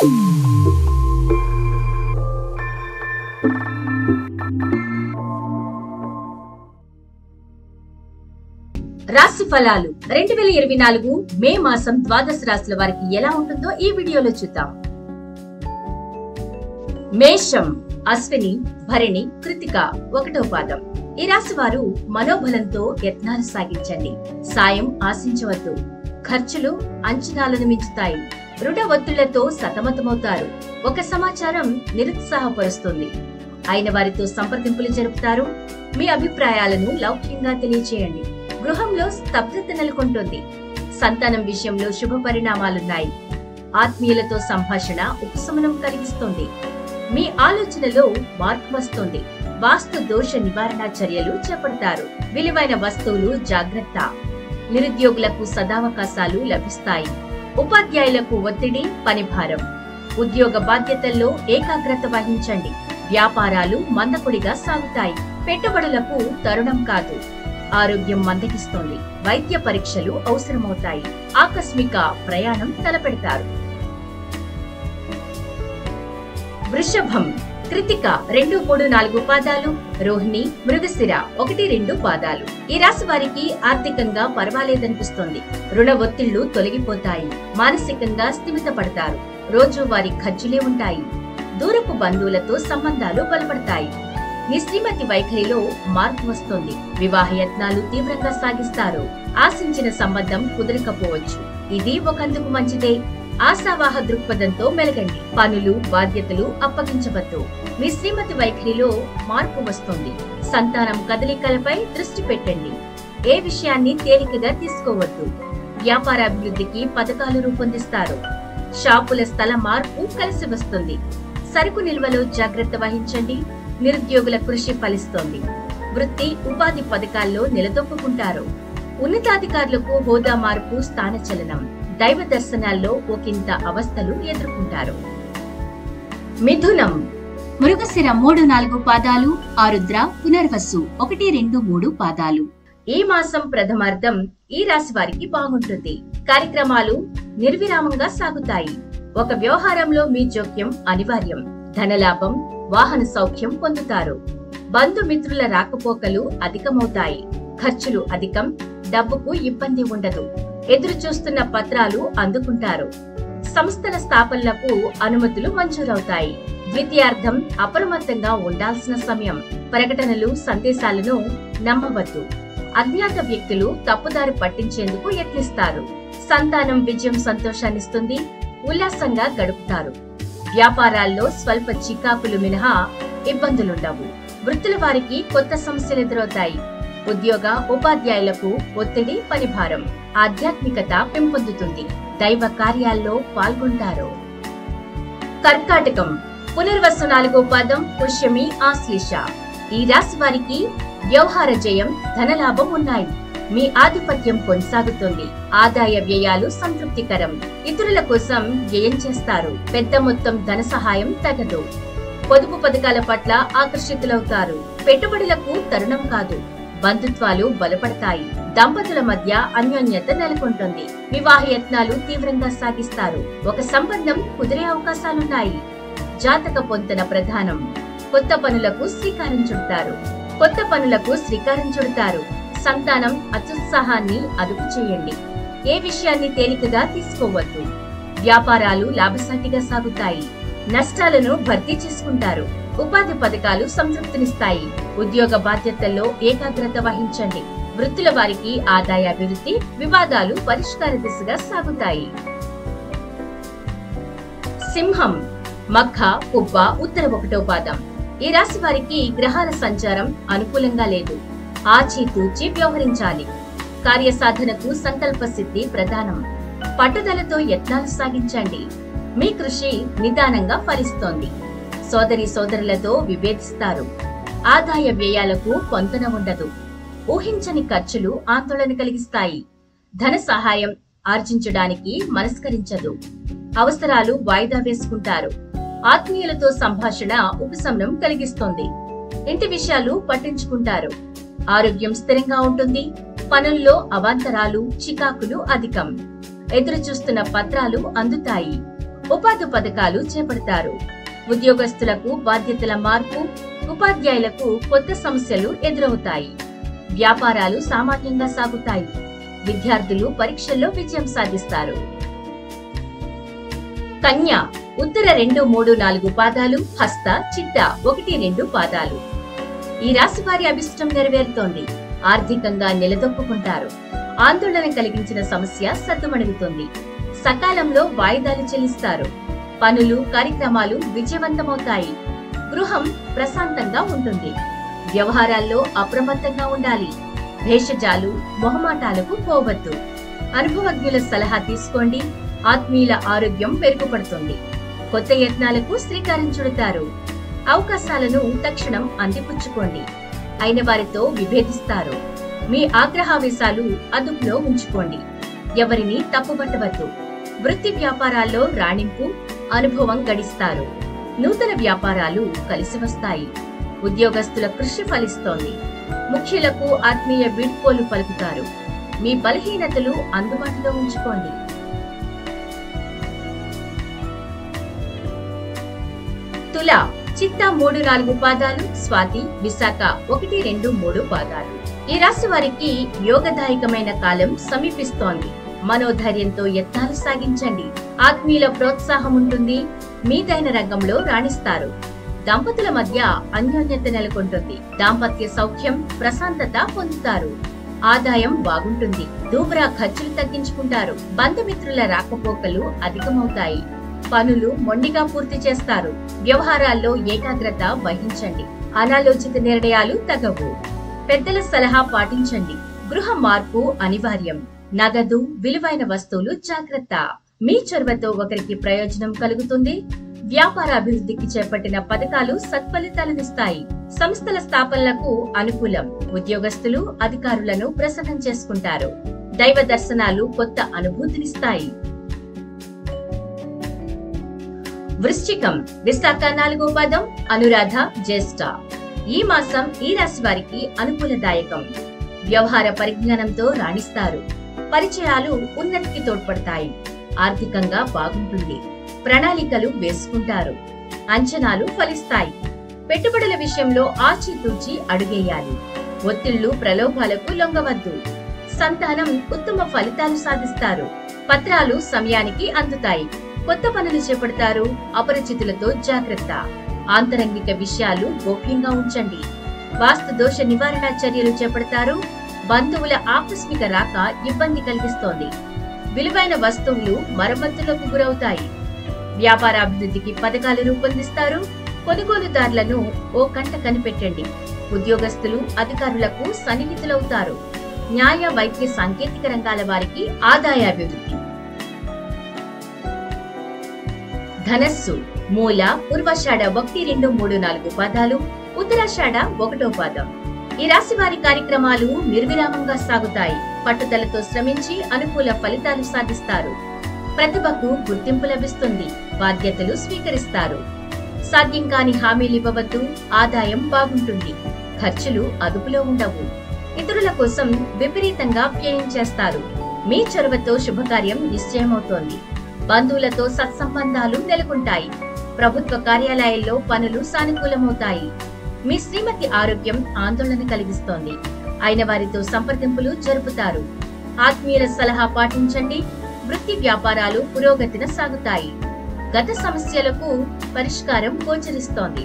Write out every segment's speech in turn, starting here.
రాశి ఫలాలు 2024 మే మాసం ద్వాదశ రాశుల వారికి ఎలా ఉంటుందో ఈ వీడియోలో చూద్దాం. మేషం, అశ్విని, భరణి, కృతిక 1వ పాదం. ఈ రాశి వారు మనోబలంతో యత్నాలు సాగించండి. సాయం ఆశించవద్దు. ఖర్చులు అంచనాలను మించుతాయి. రుణ ఒత్తిళ్లతో సతమతమవుతారు. ఒక సమాచారం నిరుత్సాహపరుస్తుంది. అయిన వారితో సంప్రదింపులు జరుపుతారు. మీ అభిప్రాయాలను లౌక్యంగా తెలియచేయండి. గృహంలో స్తబ్దత నెలకొంటుంది. సంతానం విషయంలో శుభ పరిణామాలున్నాయి. ఆత్మీయులతో సంభాషణ ఉపశమనం కలిగిస్తుంది. మీ ఆలోచనలో మార్పు వస్తుంది. వాస్తు దోష నివారణ చర్యలు చేపడతారు. విలువైన వస్తువులు జాగ్రత్త. నిరుద్యోగులకు సదావకాశాలు లభిస్తాయి. ఉపాధ్యాయులకు ఒత్తిడి, పనిభారం. ఉద్యోగ బాధ్యతల్లో ఏకాగ్రత వహించండి. వ్యాపారాలు మందకొడిగా సాగుతాయి. పెట్టుబడులకు తరుణం కాదు. ఆరోగ్యం మందగిస్తోంది. వైద్య పరీక్షలు అవసరమవుతాయి. ఆకస్మిక ప్రయాణం తలపెడతారు. వృషభం, కృతిక 2, 3, 4 పాదాలు, రోహిణి, మృగశిర 1, 2 పాదాలు. ఈ రాశి వారికి ఆర్థికంగా పర్వాలేదనిపిస్తోంది. రుణ ఒత్తిళ్లు తొలగిపోతాయి. మానసికంగా స్థిమిత పడతారు. రోజువారీ ఖర్చులే ఉంటాయి. దూరపు బంధువులతో సంబంధాలు బలపడతాయి. మీ శ్రీమతి వైఖరిలో మార్పు వస్తుంది. వివాహ యత్నాలు తీవ్రంగా సాగిస్తారు. ఆశించిన సంబంధం కుదరకపోవచ్చు. ఇది ఒకందుకు మంచిదే. ఆశావాహ దృక్పథంతో మెలగండి. పనులు, బాధ్యతలు అప్పగించవద్దు. మీ శ్రీమతి వైఖరిలో మార్పు వస్తుంది. సంతానం కదలికలపై దృష్టి పెట్టండి. ఏ విషయాన్ని తేలికగా తీసుకోవద్దు. వ్యాపారాభివృద్ధికి పథకాలు రూపొందిస్తారు. షాపుల స్థల మార్పు కలిసి వస్తుంది. సరుకు నిల్వలో జాగ్రత్త వహించండి. నిరుద్యోగుల కృషి ఫలిస్తోంది. వృత్తి, ఉపాధి పథకాల్లో నిలదొక్కుంటారు. ఉన్నతాధికారులకు హోదా మార్పు, స్థానచలనం. దైవ దర్శనాల్లో ఒకంత అవస్థలు ఎదుర్కొంటారు. మిథునం, మృగశిర 3, 4 పాదాలు, ఆరుద్ర, పునర్వసు 1, 2, 3 పాదాలు. ఈ మాసం ప్రథమార్థం ఈ రాశి వారికి బాగుంటుంది. కార్యక్రమాలు నిర్విరామంగా సాగుతాయి. ఒక వ్యవహారంలో మీ జోక్యం అనివార్యం. ధనలాభం, వాహన సౌఖ్యం పొందుతారు. బంధుమిత్రుల రాకపోకలు అధికమవుతాయి. ఖర్చులు అధికం. డబ్బుకు ఇబ్బంది ఉండదు. ఎదురు చూస్తున్న పత్రాలు అందుకుంటారు. సంస్థల స్థాపనలకు అనుమతులు మంజూరవుతాయి. ద్వితీయార్థం అప్రమత్తంగా ఉండాల్సిన సమయం. ప్రకటనలు, సందేశాలను నమ్మవద్దు. అజ్ఞాత వ్యక్తులు తప్పుదారి పట్టించేందుకు యత్నిస్తారు. సంతానం విజయం సంతోషాన్నిస్తుంది. ఉల్లాసంగా గడుపుతారు. వ్యాపారాల్లో స్వల్ప చికాకులు మినహా ఇబ్బందులుండవు. వృత్తుల వారికి కొత్త సమస్యలు ఎదురవుతాయి. ఉద్యోగ, ఉపాధ్యాయులకు ఒత్తిడి, పనిభారం. ఆధ్యాత్మికత పెంపొందుతుంది. దైవ కార్యాల్లో పాల్గొంటారు. కర్కాటకం, పునర్వసు 4వ పాదం, పుష్యమి, ఆశ్లేష. ఈ రాశి వారికి వ్యవహార జయం, ధనలాభం ఉన్నాయి. మీ ఆధిపత్యం కొనసాగుతుంది. ఆదాయ వ్యయాలు సంతృప్తికరం. ఇతరుల కోసం వ్యయం చేస్తారు. పెద్ద మొత్తం ధన సహాయం తగదు. పొదుపు పథకాల పట్ల ఆకర్షితులవుతారు. పెట్టుబడులకు తరుణం కాదు. బంధుత్వాలు బలపడతాయి. దంపతుల మధ్య అన్యోన్యత నెలకొంటుంది. వివాహ యత్నాలు తీవ్రంగా సాగిస్తారు. ఒక సంబంధం కుదిరే అవకాశాలున్నాయి. జాతక పొంతన ప్రధానం. కొత్త పనులకు శ్రీకారం చుడతారు. సంతానం అత్యుత్సాహాన్ని అదుపు చేయండి. ఏ విషయాన్ని తేలికగా తీసుకోవద్దు. వ్యాపారాలు లాభసాటిగా సాగుతాయి. నష్టాలను భర్తీ చేసుకుంటారు. ఉపాధి పథకాలు సంతృప్తినిస్తాయి. ఉద్యోగ బాధ్యతల్లో ఏకాగ్రత వహించండి. వృత్తుల వారికి ఆదాయాభివృద్ధి, వివాదాలు పరిష్కార దిశగా సాగుతాయి. సింహం, మఖ, పుబ్బ, ఉత్తర 1వ పాదం. ఈ రాశి వారికి గ్రహాల సంచారం అనుకూలంగా లేదు. ఆచితూచి వ్యవహరించాలి. కార్యసాధనకు సంకల్ప సిద్ధి ప్రధానం. పట్టుదలతో యత్నాలు సాగించండి. మీ కృషి నిదానంగా ఫలిస్తోంది. సోదరి సోదరులతో విభేదిస్తారు. ఆదాయ వ్యయాలకు పొంతన ఉండదు. ఊహించని ఖర్చులు ఆందోళన కలిగిస్తాయి. ధన సహాయం ఆర్జించడానికి మనస్కరించదు. అవసరాలు వాయిదా వేసుకుంటారు. ఆత్మీయులతో సంభాషణ ఉపశమనం కలిగిస్తుంది. ఇంటి విషయాలు పట్టించుకుంటారు. ఆరోగ్యం స్థిరంగా ఉంటుంది. పనుల్లో అవాంతరాలు, చికాకులు అధికం. ఎదురు చూస్తున్న పత్రాలు అందుతాయి. ఉపాధి పథకాలు చేపడతారు. ఉద్యోగస్తులకు బాధ్యతల మార్పు, ఉపాధ్యాయులకు కొత్త సమస్యలు ఎదురవుతాయి. వ్యాపారాలు సామాన్యంగా సాగుతాయి. విద్యార్థులు పరీక్షల్లో విజయం సాధిస్తారు. కన్య ఉత్తర 2, 3, 4 పాదాలు, హస్త, చిత్త 1, 2 పాదాలు. ఈ రాశి వారి అభిష్టం నెరవేరుతోంది. ఆర్థికంగా నిలదొక్కుకుంటారు. ఆందోళన కలిగించిన సమస్య సద్దుమణుగుతుంది. సకాలంలో వాయిదాలు చెల్లిస్తారు. పనులు, కార్యక్రమాలు విజయవంతమవుతాయి. గృహం ప్రశాంతంగా ఉంటుంది. వ్యవహారాల్లో అప్రమత్తంగా ఉండాలి. భేషజాలు, మొహమాటాలకు పోవద్దు. అనుభవజ్ఞుల సలహా తీసుకోండి. ఆత్మీయుల ఆరోగ్యం మెరుగుపడుతుంది. కొత్త యత్నాలకు శ్రీకారం చుడతారు. అవకాశాలను తక్షణం అందిపుచ్చుకోండి. అయిన వారితో విభేదిస్తారు. మీ ఆగ్రహావేశాలు అదుపులో ఉంచుకోండి. ఎవరిని తప్పుపట్టవద్దు. వృత్తి వ్యాపారాల్లో రాణింపు, అనుభవం గడిస్తారు. నూతన వ్యాపారాలు కలిసి వస్తాయి. ఉద్యోగస్తుల కృషి ఫలిస్తోంది. ముఖ్యులకు ఆత్మీయ వీడ్కోలు పలుకుతారు. మీ బలహీనతలు అందుబాటులో ఉంచుకోండి. తుల చిత్త 3, 4 పాదాలు, స్వాతి, విశాఖ 1, 2, 3 పాదాలు. ఈ రాశి వారికి యోగదాయకమైన కాలం సమీపిస్తోంది. మనోధైర్యంతో యత్నాలు సాగించండి. ఆత్మీయుల ప్రోత్సాహం ఉంటుంది. మీదైన రంగంలో రాణిస్తారు. దంపతుల మధ్య అన్యోన్యత నెలకొంటుంది. దాంపత్య సౌఖ్యం, ప్రశాంతత పొందుతారు. ఆదాయం బాగుంటుంది. దూబరా ఖర్చులు తగ్గించుకుంటారు. బంధుమిత్రుల రాకపోకలు అధికమవుతాయి. పనులు మొండిగా పూర్తి చేస్తారు. వ్యవహారాల్లో ఏకాగ్రత వహించండి. అనాలోచిత నిర్ణయాలు తగవు. పెద్దల సలహా పాటించండి. గృహ మార్పు అనివార్యం. నగదు, విలువైన వస్తువులు జాగ్రత్త. మీ చొరవతో ఒకరికి ప్రయోజనం కలుగుతుంది. వ్యాపార అభివృద్ధికి చేపట్టిన పథకాలు సత్ఫలితాలనిస్తాయి. సంస్థల స్థాపనలకు అనుకూలం. ఉద్యోగస్తులు అధికారులను ప్రసన్నం చేసుకుంటారు. దైవ దర్శనాలు కొత్త అనుభూతినిస్తాయి. వృశ్చికం విశాఖ 4వ పాదం, అనురాధ, జ్యేష్ఠ. ఈ మాసం ఈ రాశి వారికి అనుకూలదాయకం. వ్యవహార పరిజ్ఞానంతో రాణిస్తారు. పరిచయాలు ఉన్నతికి తోడ్పడతాయి. ఆర్థికంగా బాగుంటుంది. ప్రణాళికలు వేసుకుంటారు. అంచనాలు ఫలిస్తాయి. పెట్టుబడుల విషయంలో ఆచితూచి అడుగేయాలి. ఒత్తిళ్లు, ప్రలోభాలకు లొంగవద్దు. సంతానం ఉత్తమ ఫలితాలు సాధిస్తారు. పత్రాలు సమయానికి అందుతాయి. కొత్త పనులు చేపడతారు. అపరిచితులతో జాగ్రత్త. ఆంతరంగిక విషయాలు గోప్యంగా ఉంచండి. వాస్తు దోష నివారణ చర్యలు చేపడతారు. బంధువుల ఆకస్మిక రాక ఇబ్బంది కలిగిస్తోంది. విలువైన వస్తువులు మరమ్మతులకు గురవుతాయి. వ్యాపార అభివృద్ధికి పథకాలు రూపొందిస్తారు. కొనుగోలుదారులను ఓ కంట కనిపెట్టండి. ఉద్యోగస్తులు అధికారులకు సన్నిహితులవుతారు. న్యాయ, వైద్య, సాంకేతిక రంగాల వారికి ఆదాయాభివృద్ధి. ధనస్సు మూల పూర్వాషాఢ 1, 2, 3, 4 పాదాలు, ఉత్తరాషాఢ 1వ పాదం. ఈ రాశి వారి కార్యక్రమాలు నిర్విరామంగా సాగుతాయి. పట్టుదలతో శ్రమించి అనుకూల ఫలితాలు సాధిస్తారు. ప్రతిభకు గుర్తింపు లభిస్తుంది. బాధ్యతలు స్వీకరిస్తారు. సాధ్యం కాని హామీలు ఇవ్వవద్దు. ఆదాయం బాగుంటుంది. ఖర్చులు అదుపులో ఉండవు. ఇతరుల కోసం విపరీతంగా వ్యయం చేస్తారు. మీ చొరవతో శుభకార్యం నిశ్చయమవుతోంది. బంధువులతో సత్సంబంధాలు నెలకొంటాయి. ప్రభుత్వ కార్యాలయాల్లో పనులు సానుకూలమవుతాయి. మీ శ్రీమతి ఆరోగ్యం ఆందోళన కలిగిస్తోంది. అయిన వారితో సంప్రదింపులు జరుపుతారు. ఆత్మీయుల సలహా పాటించండి. వృత్తి వ్యాపారాలు పురోగతిన సాగుతాయి. గత సమస్యలకు పరిష్కారం గోచరిస్తోంది.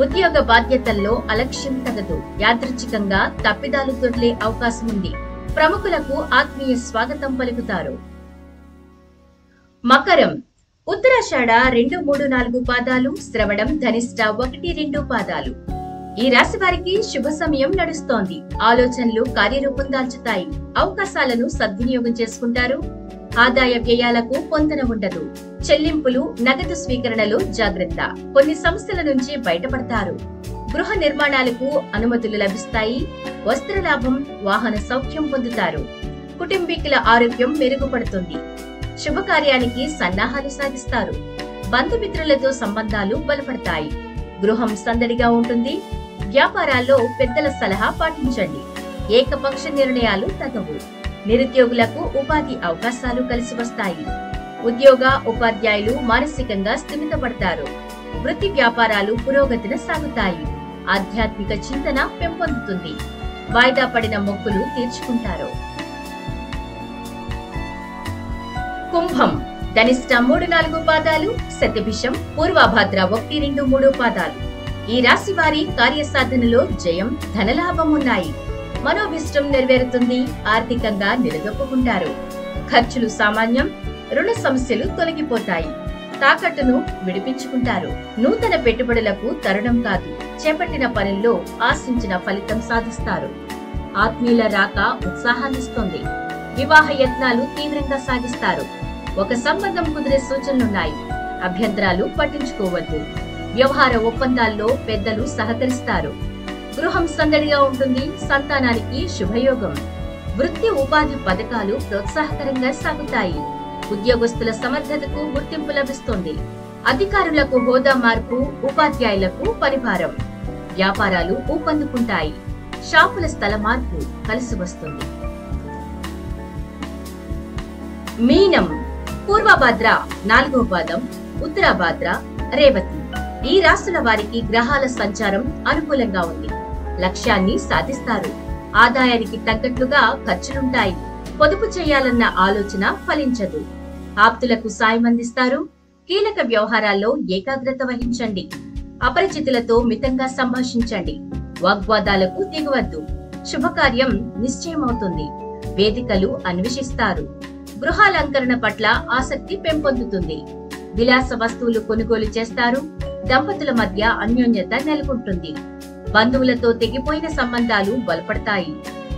ఉద్యోగ బాధ్యతల్లో అలక్ష్యం తగదు. యాదృచ్ఛికంగా తప్పిదాలు దొర్లే అవకాశం ఉంది. ప్రముఖులకు ఆత్మీయ స్వాగతం పలుకుతారు. మకరం ఉత్తరాషాఢ 2, 3, 4 పాదాలు, శ్రవణం, ధనిష్ట 1, 2 పాదాలు. ఈ రాశి వారికి శుభ సమయం నడుస్తోంది. ఆలోచనలు కార్యరూపం దాల్చుతాయి. అవకాశాలను సద్వినియోగం చేసుకుంటారు. ఆదాయ వ్యయాలకు పొంతన ఉండదు. చెల్లింపులు, నగదు స్వీకరణలో జాగ్రత్త. కొన్ని సమస్యల నుంచి బయటపడతారు. గృహ నిర్మాణాలకు అనుమతులు లభిస్తాయి. వస్త్రలాభం, వాహన సౌఖ్యం పొందుతారు. కుటుంబీకుల ఆరోగ్యం మెరుగుపడుతుంది. శుభకార్యానికి సన్నాహాలు సాగిస్తారు. బంధుమిత్రులతో సంబంధాలు బలపడతాయి. గృహం సందడిగా ఉంటుంది. వ్యాపారాల్లో పెద్దల సలహా పాటించండి. ఏకపక్ష నిర్ణయాలు తగవు. నిరుద్యోగులకు ఉపాధి అవకాశాలు కలిసి వస్తాయి. ఉద్యోగ ఉపాధ్యాయులు మానసికంగా స్థిమితపడతారు. వృత్తి వ్యాపారాలు పురోగతిన సాగుతాయి. ఆధ్యాత్మిక చింతన పెంపొందుతుంది. వాయిదా పడిన మొక్కులు తీర్చుకుంటారు. కుంభం ధనిష్ట 3-4 పాదాలు, శతభిషం, పూర్వభాద్ర 1-2-3 పాదాలు. ఈ రాశి వారి కార్యసాధనలో జయం, ధనలాభం ఉన్నాయి. మనోభిష్టం నెరవేరుతుంది. ఆర్థికంగా నిలదొక్కుంటారు. ఖర్చులు సామాన్యం. రుణ సమస్యలు తొలగిపోతాయి. తాకట్టును విడిపించుకుంటారు. నూతన పెట్టుబడులకు తరుణం కాదు. చేపట్టిన పనుల్లో ఆశించిన ఫలితం సాధిస్తారు. ఆత్మీయుల రాక ఉత్సాహాన్నిస్తుంది. వివాహ యత్నాలు తీవ్రంగా సాగిస్తారు. ఒక సంబంధం కుదిరే సూచనలున్నాయి. అభ్యంతరాలు పట్టించుకోవద్దు. వ్యవహార ఒప్పందాల్లో పెద్దలు సహకరిస్తారు. గృహం సందడిగా ఉంటుంది. సంతానానికి శుభయోగం. వృత్తి ఉపాధి పథకాలు ప్రోత్సాహకరంగా సాగుతాయి. ఉద్యోగస్తుల సమర్థతకు గుర్తింపు లభిస్తుంది. అధికారులకు హోదా మార్పు, ఉపాధ్యాయులకు పరిభారం. వ్యాపారాలు ఊపందుకుంటాయి. షాపుల స్థల మార్పు కలిసి వస్తుంది. మీనం పూర్వభాద్ర 4వ పాదం, ఉత్తరాభాద్ర, రేవతి. ఈ రాశుల వారికి గ్రహాల సంచారం అనుకూలంగా ఉంది. లక్ష్యాన్ని సాధిస్తారు. ఆదాయానికి తగ్గట్లుగా ఖర్చులుంటాయి. పొదుపు చేయాలన్న ఆలోచన ఫలించదు. ఆప్తులకు సాయం అందిస్తారు. కీలక వ్యవహారాల్లో ఏకాగ్రత వహించండి. అపరిచితులతో మితంగా సంభాషించండి. వాగ్వాదాలకు దిగవద్దు. శుభకార్యం నిశ్చయమవుతుంది. వేదికలు అన్వేషిస్తారు. గృహాలంకరణ పట్ల ఆసక్తి పెంపొందుతుంది. విలాస వస్తువులు కొనుగోలు చేస్తారు. దంపతుల మధ్య అన్యోన్యత నెలకొంటుంది. బంధువులతో తెగిపోయిన సంబంధాలు బలపడతాయి.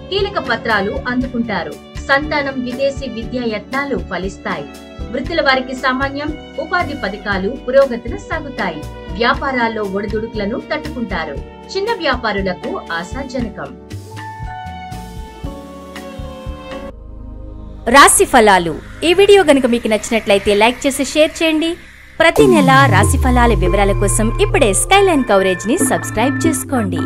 కీలక పత్రాలు అందుకుంటారు. సంతానం, విదేశీ విద్యా యత్నాలు ఫలిస్తాయి. వృత్తుల వారికి సామాన్యం. ఉపాధి పథకాలు పురోగతిన సాగుతాయి. వ్యాపారాల్లో ఒడిదుడుకులను తట్టుకుంటారు. చిన్న వ్యాపారులకు ఆశాజనకం. రాశి ఫలాలు. ఈ వీడియో గనుక మీకు నచ్చినట్లయితే లైక్ చేసి షేర్ చేయండి. ప్రతి నెల రాశి ఫలాల వివరాల కోసం ఇప్పుడే స్కైలైన్ కవరేజ్ ని సబ్స్క్రైబ్ చేసుకోండి.